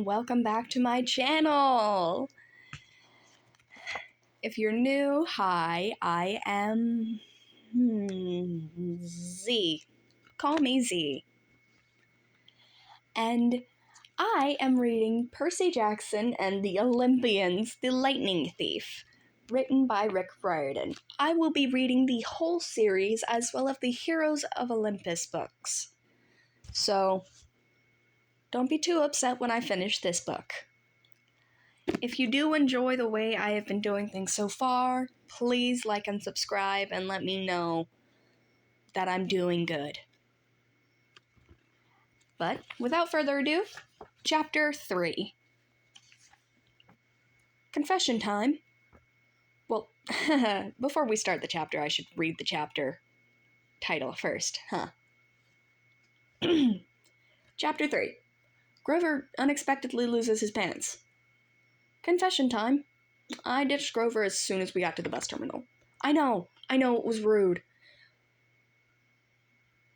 and welcome back to my channel. If you're new, hi, I am Z. Call me Z. And I am reading Percy Jackson and the Olympians, The Lightning Thief, written by Rick Riordan. I will be reading the whole series as well as the Heroes of Olympus books. So, don't be too upset when I finish this book. If you do enjoy the way I have been doing things so far, please like and subscribe and let me know that I'm doing good. But without further ado, Chapter 3. Confession time. Well, before we start the chapter, I should read the chapter title first, huh? Chapter 3. Grover unexpectedly loses his pants. Confession time. I ditched Grover as soon as we got to the bus terminal. I know, it was rude.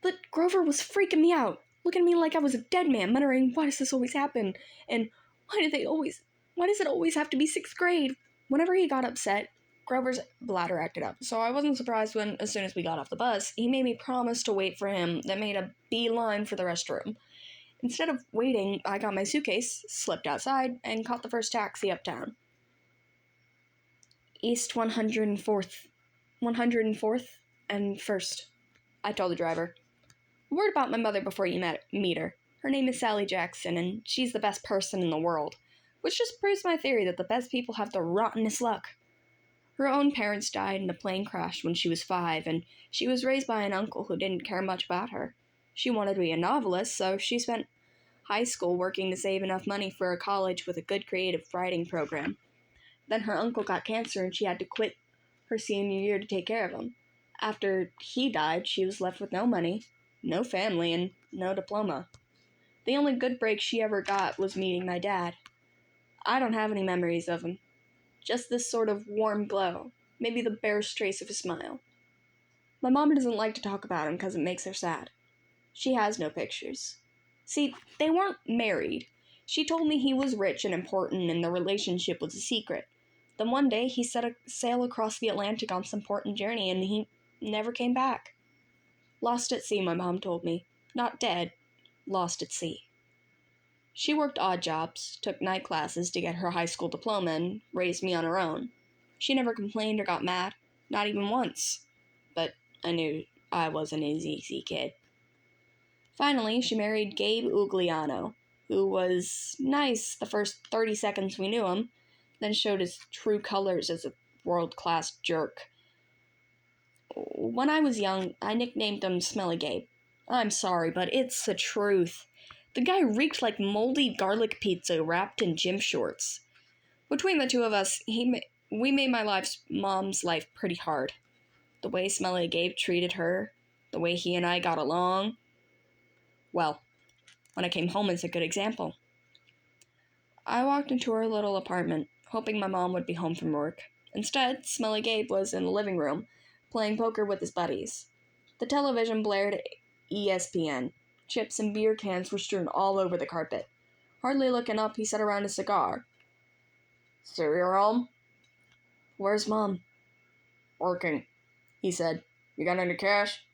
But Grover was freaking me out, looking at me like I was a dead man, muttering, "Why does this always happen? And why does it always have to be 6th grade?" Whenever he got upset, Grover's bladder acted up, so I wasn't surprised when, as soon as we got off the bus, he made me promise to wait for him, then made a beeline for the restroom. Instead of waiting, I got my suitcase, slipped outside, and caught the first taxi uptown. East 104th and 1st, I told the driver. Word about my mother before you meet her. Her name is Sally Jackson, and she's the best person in the world, which just proves my theory that the best people have the rottenest luck. Her own parents died in a plane crash when she was 5, and she was raised by an uncle who didn't care much about her. She wanted to be a novelist, so she spent high school working to save enough money for a college with a good creative writing program. Then her uncle got cancer and she had to quit her senior year to take care of him. After he died, she was left with no money, no family, and no diploma. The only good break she ever got was meeting my dad. I don't have any memories of him. Just this sort of warm glow, maybe the barest trace of a smile. My mom doesn't like to talk about him because it makes her sad. She has no pictures. See, they weren't married. She told me he was rich and important and the relationship was a secret. Then one day he set sail across the Atlantic on some important journey and he never came back. Lost at sea, my mom told me. Not dead. Lost at sea. She worked odd jobs, took night classes to get her high school diploma, and raised me on her own. She never complained or got mad. Not even once. But I knew I wasn't an easy kid. Finally, she married Gabe Ugliano, who was nice the first 30 seconds we knew him, then showed his true colors as a world-class jerk. When I was young, I nicknamed him Smelly Gabe. I'm sorry, but it's the truth. The guy reeked like moldy garlic pizza wrapped in gym shorts. Between the two of us, we made my mom's life pretty hard. The way Smelly Gabe treated her, the way he and I got along. Well, when I came home, it's a good example. I walked into her little apartment, hoping my mom would be home from work. Instead, Smelly Gabe was in the living room, playing poker with his buddies. The television blared ESPN. Chips and beer cans were strewn all over the carpet. Hardly looking up, he set around a cigar. "So you're home?" "Where's Mom?" "Working," he said. "You got any cash?"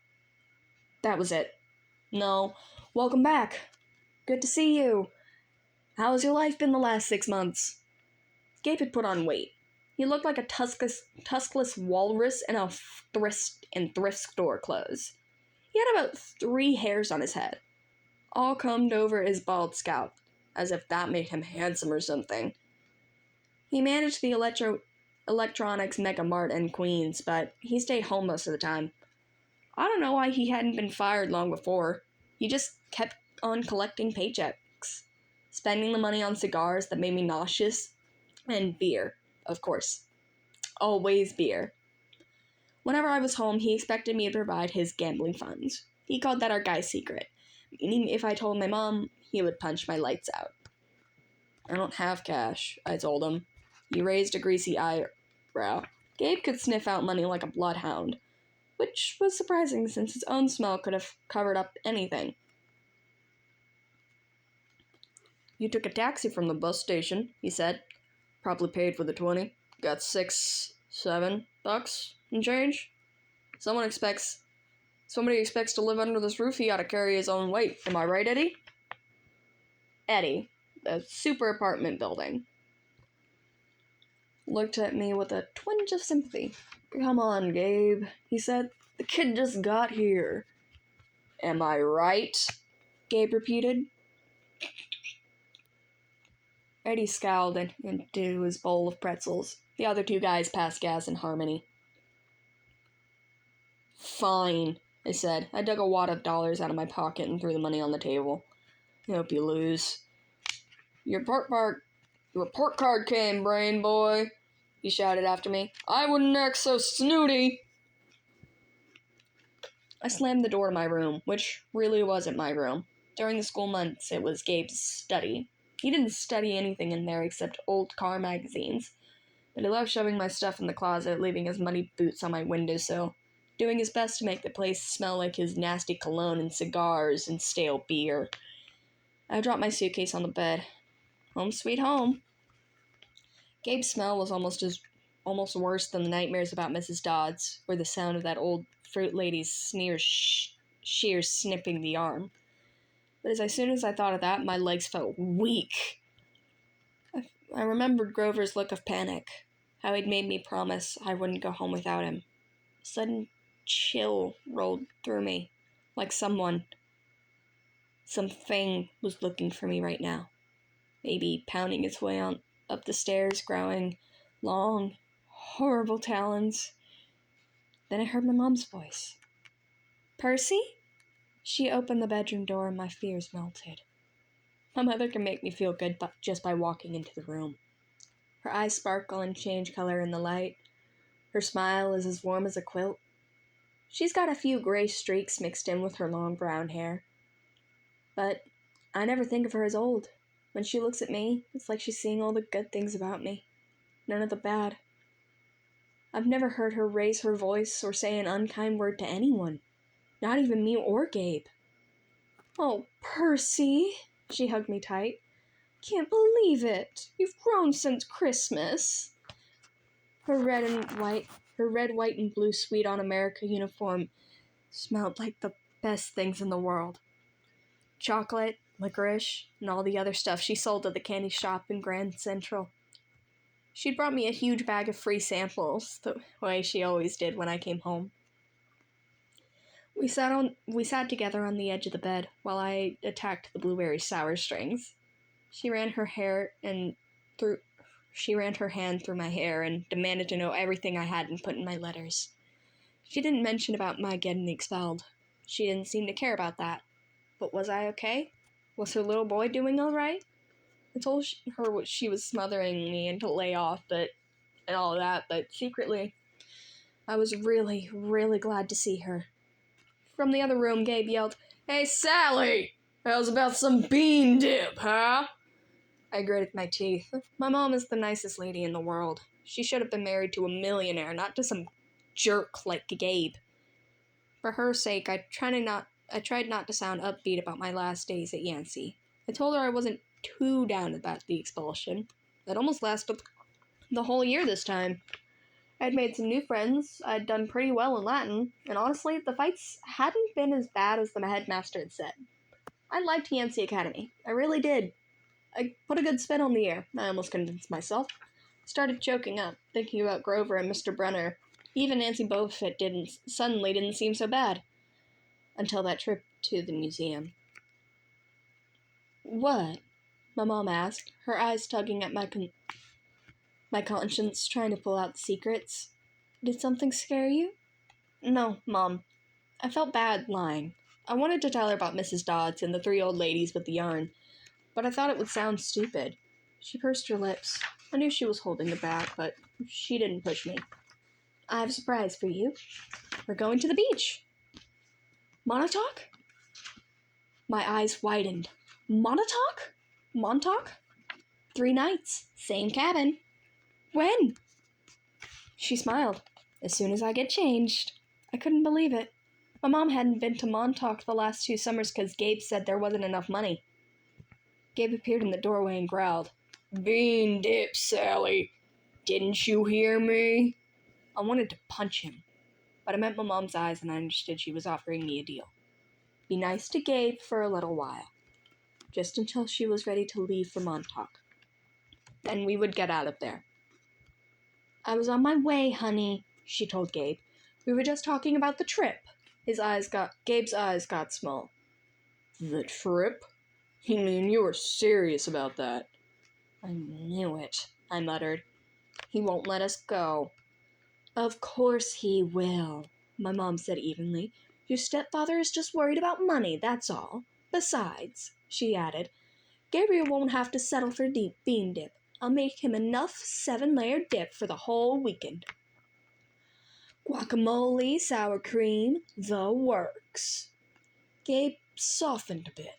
That was it. "No. Welcome back. Good to see you. How's your life been the last 6 months?" Gabe had put on weight. He looked like a tuskless walrus in a thrift store clothes. He had about 3 hairs on his head, all combed over his bald scalp, as if that made him handsome or something. He managed the electronics mega mart in Queens, but he stayed home most of the time. I don't know why he hadn't been fired long before. He just kept on collecting paychecks, spending the money on cigars that made me nauseous, and beer, of course. Always beer. Whenever I was home, he expected me to provide his gambling funds. He called that our guy's secret, meaning if I told my mom, he would punch my lights out. "I don't have cash," I told him. He raised a greasy eyebrow. Gabe could sniff out money like a bloodhound, which was surprising since his own smell could have covered up anything. You took a taxi from the bus station, he said. Probably paid for the 20. Got $6-7 and change. Somebody expects to live under this roof, he ought to carry his own weight. Am I right, Eddie? Eddie, the super apartment building, looked at me with a twinge of sympathy. Come on, Gabe, he said. The kid just got here. Am I right? Gabe repeated. Eddie scowled into his bowl of pretzels. The other two guys passed gas in harmony. Fine, I said. I dug a wad of dollars out of my pocket and threw the money on the table. I hope you lose. Your report card came, brain boy, he shouted after me. I wouldn't act so snooty. I slammed the door to my room, which really wasn't my room. During the school months, it was Gabe's study. He didn't study anything in there except old car magazines, but he loved shoving my stuff in the closet, leaving his muddy boots on my windowsill, doing his best to make the place smell like his nasty cologne and cigars and stale beer. I dropped my suitcase on the bed. Home sweet home. Gabe's smell was almost worse than the nightmares about Mrs. Dodds, or the sound of that old fruit lady's shears snipping the arm. But as soon as I thought of that, my legs felt weak. I remembered Grover's look of panic, how he'd made me promise I wouldn't go home without him. A sudden chill rolled through me, like something was looking for me right now. Maybe pounding its way up the stairs, growling long, horrible talons. Then I heard my mom's voice. Percy? She opened the bedroom door and my fears melted. My mother can make me feel good just by walking into the room. Her eyes sparkle and change color in the light. Her smile is as warm as a quilt. She's got a few gray streaks mixed in with her long brown hair. But I never think of her as old. When she looks at me, it's like she's seeing all the good things about me. None of the bad. I've never heard her raise her voice or say an unkind word to anyone. Not even me or Gabe. Oh, Percy, she hugged me tight. Can't believe it. You've grown since Christmas. Her red, white, and blue Sweet on America uniform smelled like the best things in the world. Chocolate, licorice, and all the other stuff she sold at the candy shop in Grand Central. She'd brought me a huge bag of free samples, the way she always did when I came home. We sat together on the edge of the bed while I attacked the blueberry sour strings. She ran her hand through my hair and demanded to know everything I hadn't put in my letters. She didn't mention about my getting expelled. She didn't seem to care about that. But was I okay? Was her little boy doing all right? I told her she was smothering me and to lay off, and all that, but secretly, I was really, really glad to see her. From the other room, Gabe yelled, Hey, Sally! How's about some bean dip, huh? I gritted my teeth. My mom is the nicest lady in the world. She should have been married to a millionaire, not to some jerk like Gabe. For her sake, I tried not to sound upbeat about my last days at Yancey. I told her I wasn't too down about the expulsion. It almost lasted the whole year this time. I'd made some new friends, I'd done pretty well in Latin, and honestly, the fights hadn't been as bad as the headmaster had said. I liked Yancey Academy. I really did. I put a good spin on the year, I almost convinced myself. Started choking up, thinking about Grover and Mr. Brunner. Even Nancy Beaufort suddenly didn't seem so bad. Until that trip to the museum. What? My mom asked, her eyes tugging at my conscience, trying to pull out the secrets. Did something scare you? No, Mom. I felt bad lying. I wanted to tell her about Mrs. Dodds and the 3 old ladies with the yarn, but I thought it would sound stupid. She pursed her lips. I knew she was holding it back, but she didn't push me. I have a surprise for you. We're going to the beach. Montauk? My eyes widened. Montauk? Montauk? 3 nights. Same cabin. When? She smiled. As soon as I get changed. I couldn't believe it. My mom hadn't been to Montauk the last 2 summers because Gabe said there wasn't enough money. Gabe appeared in the doorway and growled, "Bean dip, Sally. Didn't you hear me?" I wanted to punch him, but I met my mom's eyes and I understood she was offering me a deal. Be nice to Gabe for a little while, just until she was ready to leave for Montauk. Then we would get out of there. "I was on my way, honey," she told Gabe. "We were just talking about the trip." Gabe's eyes got small. "The trip? You mean you were serious about that?" "I knew it," I muttered. "He won't let us go." "Of course he will," my mom said evenly. "Your stepfather is just worried about money, that's all. Besides," she added, "Gabriel won't have to settle for bean dip. I'll make him enough 7-layer dip for the whole weekend. Guacamole, sour cream, the works." Gabe softened a bit.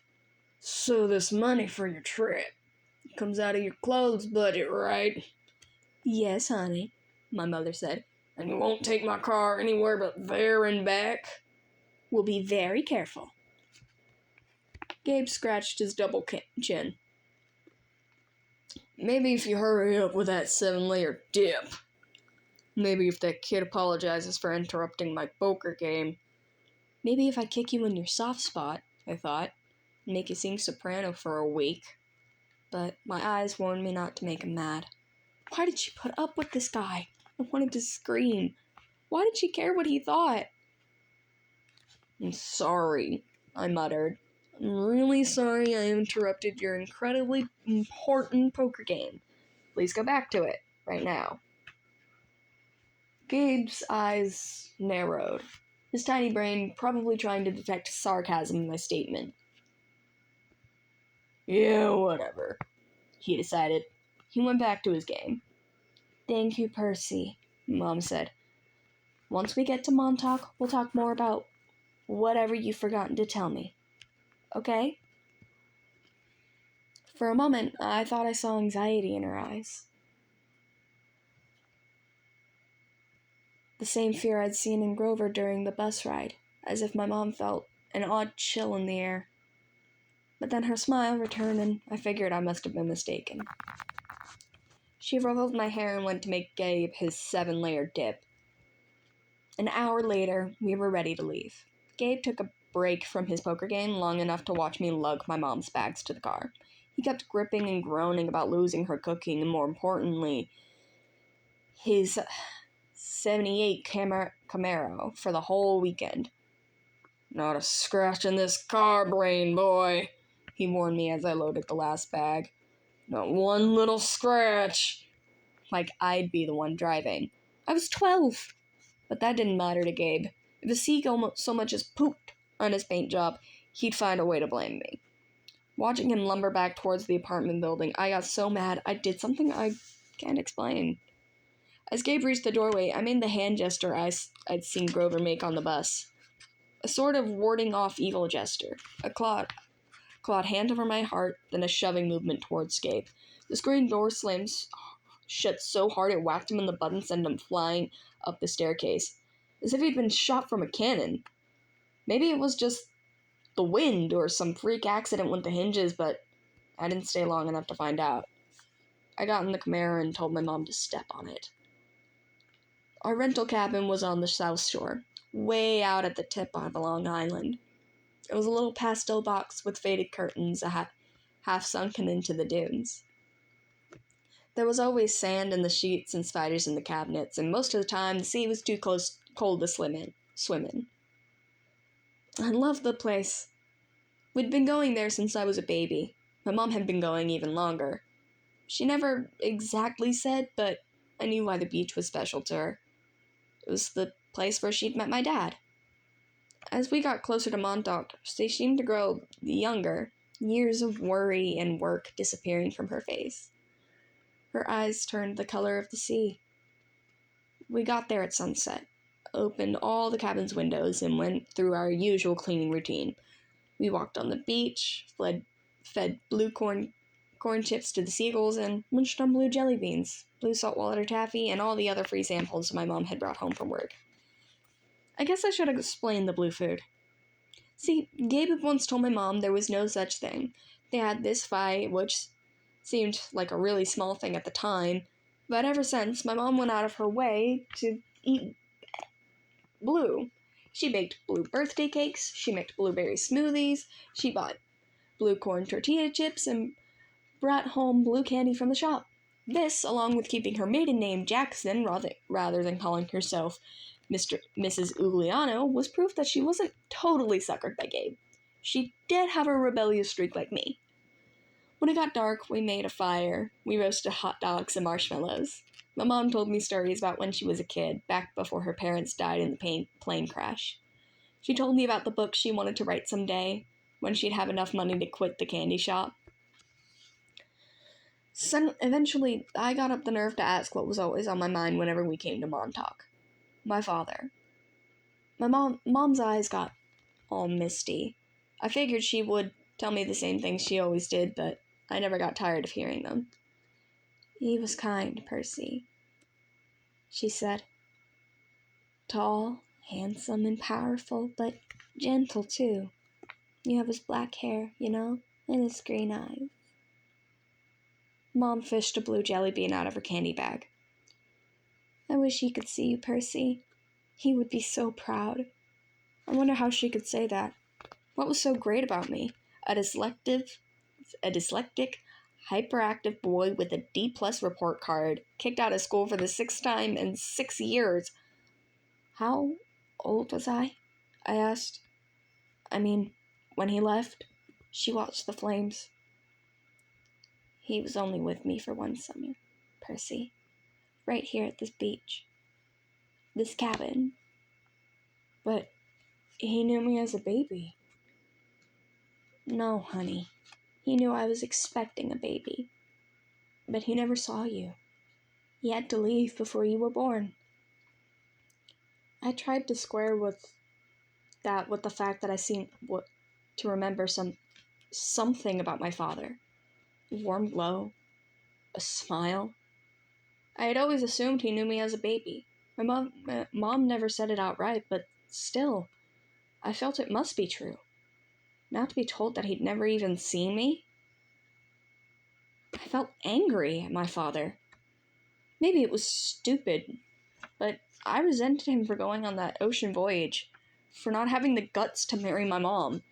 "So this money for your trip comes out of your clothes budget, right?" "Yes, honey," my mother said. "And you won't take my car anywhere but there and back?" "We'll be very careful." Gabe scratched his double chin. "Maybe if you hurry up with that 7-layer dip. Maybe if that kid apologizes for interrupting my poker game." "Maybe if I kick you in your soft spot," I thought, "and make you sing soprano for a week." But my eyes warned me not to make him mad. Why did she put up with this guy? I wanted to scream. Why did she care what he thought? "I'm sorry," I muttered. "I'm really sorry I interrupted your incredibly important poker game. Please go back to it, right now." Gabe's eyes narrowed, his tiny brain probably trying to detect sarcasm in my statement. "Yeah, whatever," he decided. He went back to his game. "Thank you, Percy," Mom said. "Once we get to Montauk, we'll talk more about whatever you've forgotten to tell me. Okay?" For a moment, I thought I saw anxiety in her eyes. The same fear I'd seen in Grover during the bus ride, as if my mom felt an odd chill in the air. But then her smile returned and I figured I must have been mistaken. She ruffled my hair and went to make Gabe his 7-layer dip. An hour later, we were ready to leave. Gabe took a break from his poker game long enough to watch me lug my mom's bags to the car. He kept gripping and groaning about losing her cooking and, more importantly, his 78 Camaro for the whole weekend. "Not a scratch in this car, brain boy," he warned me as I loaded the last bag. "Not one little scratch." Like I'd be the one driving. I was 12. But that didn't matter to Gabe. If a seagull so much as pooped on his paint job, he'd find a way to blame me. Watching him lumber back towards the apartment building, I got so mad I did something I can't explain. As Gabe reached the doorway, I made the hand gesture I'd seen Grover make on the bus. A sort of warding off evil gesture. A clawed hand over my heart, then a shoving movement towards Gabe. The screen door slammed shut so hard it whacked him in the butt and sent him flying up the staircase, as if he'd been shot from a cannon. Maybe it was just the wind or some freak accident with the hinges, but I didn't stay long enough to find out. I got in the Camaro and told my mom to step on it. Our rental cabin was on the South Shore, way out at the tip of a Long Island. It was a little pastel box with faded curtains half sunken into the dunes. There was always sand in the sheets and spiders in the cabinets, and most of the time the sea was too cold to swim in. I loved the place. We'd been going there since I was a baby. My mom had been going even longer. She never exactly said, but I knew why the beach was special to her. It was the place where she'd met my dad. As we got closer to Montauk, she seemed to grow younger, years of worry and work disappearing from her face. Her eyes turned the color of the sea. We got there at sunset, opened all the cabin's windows, and went through our usual cleaning routine. We walked on the beach, fed blue corn chips to the seagulls, and munched on blue jelly beans, blue saltwater taffy, and all the other free samples my mom had brought home from work. I guess I should have explained the blue food. See, Gabe had once told my mom there was no such thing. They had this fight, which seemed like a really small thing at the time, but ever since, my mom went out of her way to eat blue. She baked blue birthday cakes, she mixed blueberry smoothies, she bought blue corn tortilla chips, and brought home blue candy from the shop. This, along with keeping her maiden name Jackson rather than calling herself Mrs. Ugliano, was proof that she wasn't totally suckered by Gabe. She did have a rebellious streak like me. When it got dark, we made a fire. We roasted hot dogs and marshmallows. My mom told me stories about when she was a kid, back before her parents died in the plane crash. She told me about the book she wanted to write someday, when she'd have enough money to quit the candy shop. Eventually, I got up the nerve to ask what was always on my mind whenever we came to Mom Talk. My father. My mom's eyes got all misty. I figured she would tell me the same things she always did, but I never got tired of hearing them. He was kind, Percy, she said. Tall, handsome, and powerful, but gentle, too. You have his black hair, and his green eyes. Mom fished a blue jelly bean out of her candy bag. I wish he could see you, Percy. He would be so proud. I wonder how she could say that. What was so great about me? A dyslexic, hyperactive boy with a D+ report card, kicked out of school for the 6th time in 6 years. How old was I? I asked. I mean, when he left? She watched the flames. He was only with me for one summer, Percy. Right here at this beach. This cabin. But he knew me as a baby. No, honey. He knew I was expecting a baby. But he never saw you. He had to leave before you were born. I tried to square with the fact that I seemed to remember something about my father. A warm glow. A smile. I had always assumed he knew me as a baby. My mom never said it outright, but still, I felt it must be true. Not to be told that he'd never even seen me. I felt angry at my father. Maybe it was stupid, but I resented him for going on that ocean voyage, for not having the guts to marry my mom.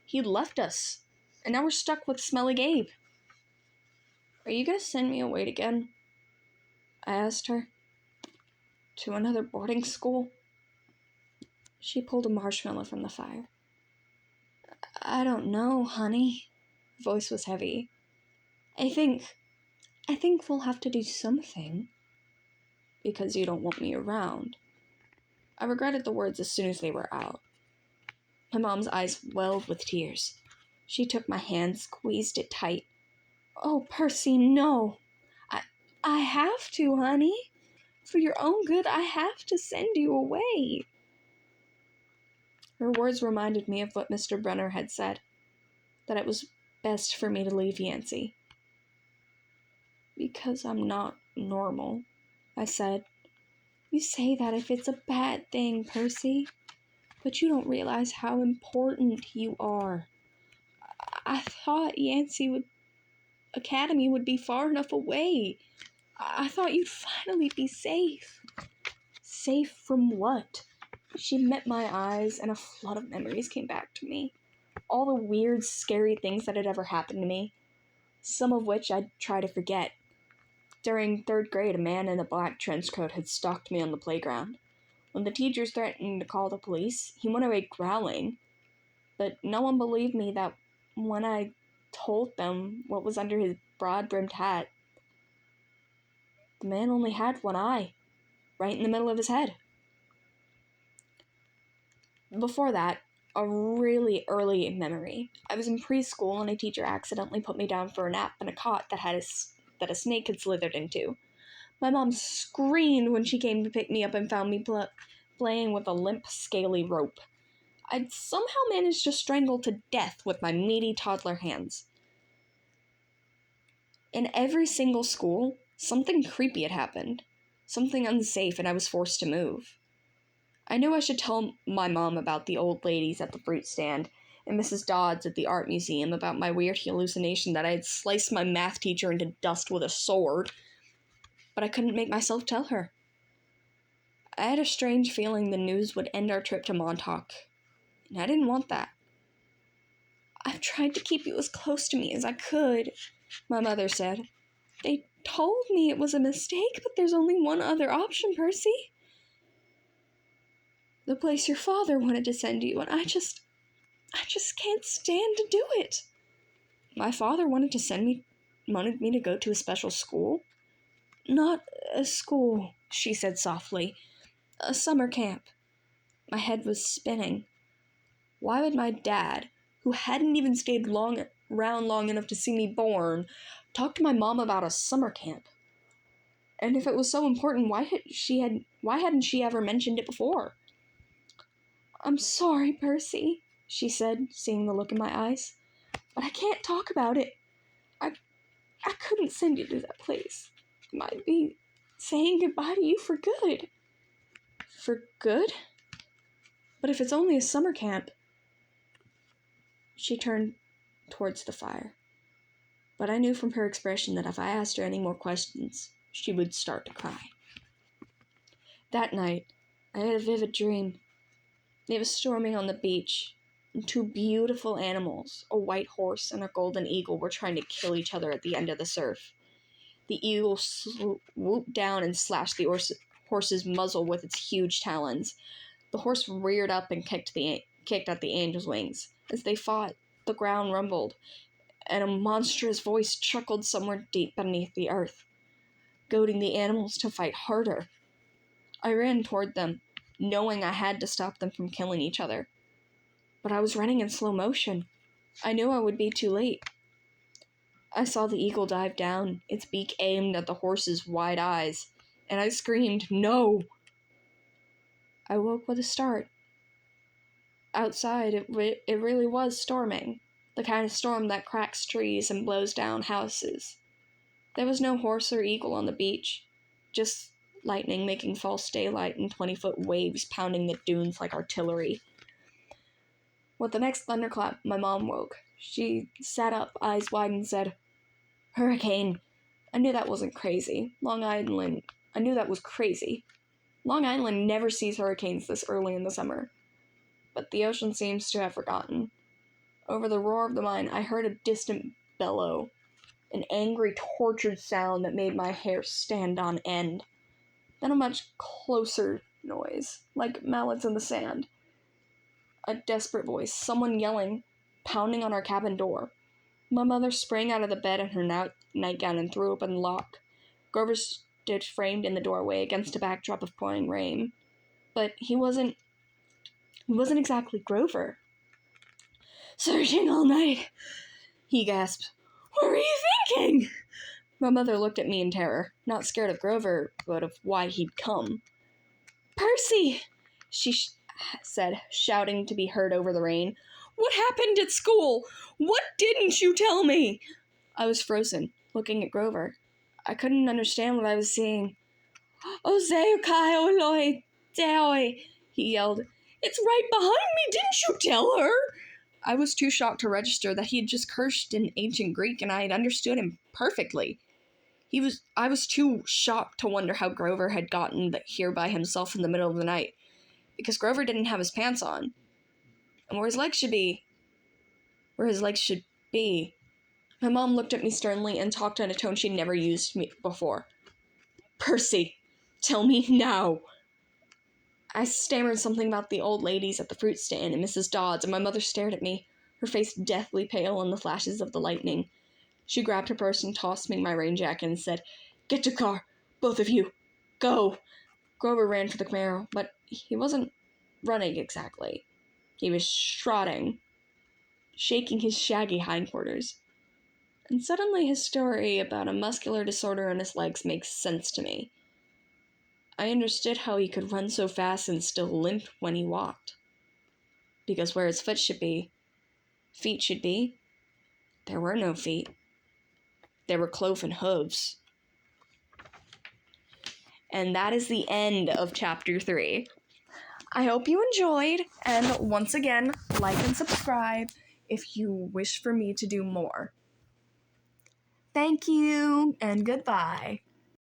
He'd left us, and now we're stuck with Smelly Gabe. Are you gonna send me away again? I asked her. To another boarding school? She pulled a marshmallow from the fire. I don't know, honey. Her voice was heavy. I think we'll have to do something. Because you don't want me around. I regretted the words as soon as they were out. My mom's eyes welled with tears. She took my hand, squeezed it tight. Oh, Percy, no. I have to, honey. For your own good, I have to send you away. Her words reminded me of what Mr. Brenner had said, that it was best for me to leave Yancey. Because I'm not normal, I said. You say that if it's a bad thing, Percy, but you don't realize how important you are. I thought Yancey Academy would be far enough away. I thought you'd finally be safe. Safe from what? She met my eyes, and a flood of memories came back to me. All the weird, scary things that had ever happened to me, some of which I'd try to forget. During 3rd grade, a man in a black trench coat had stalked me on the playground. When the teachers threatened to call the police, he went away growling. But no one believed me that when I told them what was under his broad-brimmed hat, the man only had one eye, right in the middle of his head. Before that, a really early memory. I was in preschool and a teacher accidentally put me down for a nap in a cot that a snake had slithered into. My mom screamed when she came to pick me up and found me playing with a limp, scaly rope. I'd somehow managed to strangle to death with my meaty toddler hands. In every single school, something creepy had happened. Something unsafe, and I was forced to move. I knew I should tell my mom about the old ladies at the fruit stand, and Mrs. Dodds at the art museum about my weird hallucination that I had sliced my math teacher into dust with a sword. But I couldn't make myself tell her. I had a strange feeling the news would end our trip to Montauk, and I didn't want that. "I've tried to keep you as close to me as I could," my mother said. "They told me it was a mistake, but there's only one other option, Percy. The place your father wanted to send you, and I just can't stand to do it." "My father wanted me to go to a special school?" "Not a school," she said softly. "A summer camp." My head was spinning. Why would my dad, who hadn't even stayed around long enough to see me born, talk to my mom about a summer camp? And if it was so important, why hadn't she ever mentioned it before? "I'm sorry, Percy," she said, seeing the look in my eyes, "but I can't talk about it. I couldn't send you to that place. It might be saying goodbye to you for good." "For good? But if it's only a summer camp..." She turned towards the fire. But I knew from her expression that if I asked her any more questions, she would start to cry. That night, I had a vivid dream. It was storming on the beach, and two beautiful animals, a white horse and a golden eagle, were trying to kill each other at the end of the surf. The eagle swooped down and slashed the horse's muzzle with its huge talons. The horse reared up and kicked at the angel's wings. As they fought, the ground rumbled, and a monstrous voice chuckled somewhere deep beneath the earth, goading the animals to fight harder. I ran toward them, knowing I had to stop them from killing each other. But I was running in slow motion. I knew I would be too late. I saw the eagle dive down, its beak aimed at the horse's wide eyes, and I screamed, "No!" I woke with a start. Outside, it really was storming, the kind of storm that cracks trees and blows down houses. There was no horse or eagle on the beach, just lightning making false daylight and 20-foot waves pounding the dunes like artillery. With the next thunderclap, my mom woke. She sat up, eyes wide, and said, "Hurricane." I knew that wasn't crazy. I knew that was crazy. Long Island never sees hurricanes this early in the summer. But the ocean seems to have forgotten. Over the roar of the mine, I heard a distant bellow, an angry, tortured sound that made my hair stand on end. Then a much closer noise, like mallets in the sand. A desperate voice, someone yelling, pounding on our cabin door. My mother sprang out of the bed in her nightgown and threw open the lock. Grover stood framed in the doorway against a backdrop of pouring rain. But he wasn't exactly Grover. "Searching all night," he gasped. "What were you thinking?" My mother looked at me in terror, not scared of Grover, but of why he'd come. "Percy," she said, shouting to be heard over the rain. "What happened at school? What didn't you tell me?" I was frozen, looking at Grover. I couldn't understand what I was seeing. "Oh, Zeokai, oh, Loi, Deoi," he yelled. "It's right behind me, didn't you tell her?" I was too shocked to register that he had just cursed in ancient Greek, and I had understood him perfectly. I was too shocked to wonder how Grover had gotten here by himself in the middle of the night, because Grover didn't have his pants on. And where his legs should be. My mom looked at me sternly and talked in a tone she'd never used before. "Percy, tell me now." I stammered something about the old ladies at the fruit stand and Mrs. Dodds, and my mother stared at me, her face deathly pale in the flashes of the lightning. She grabbed her purse and tossed me my rain jacket and said, "Get to car, both of you. Go." Grover ran for the Camaro, but he wasn't running exactly. He was trotting, shaking his shaggy hindquarters. And suddenly his story about a muscular disorder in his legs makes sense to me. I understood how he could run so fast and still limp when he walked. Because where his feet should be, there were no feet. There were cloven hooves. And that is the end of chapter 3. I hope you enjoyed, and once again, like and subscribe if you wish for me to do more. Thank you, and goodbye.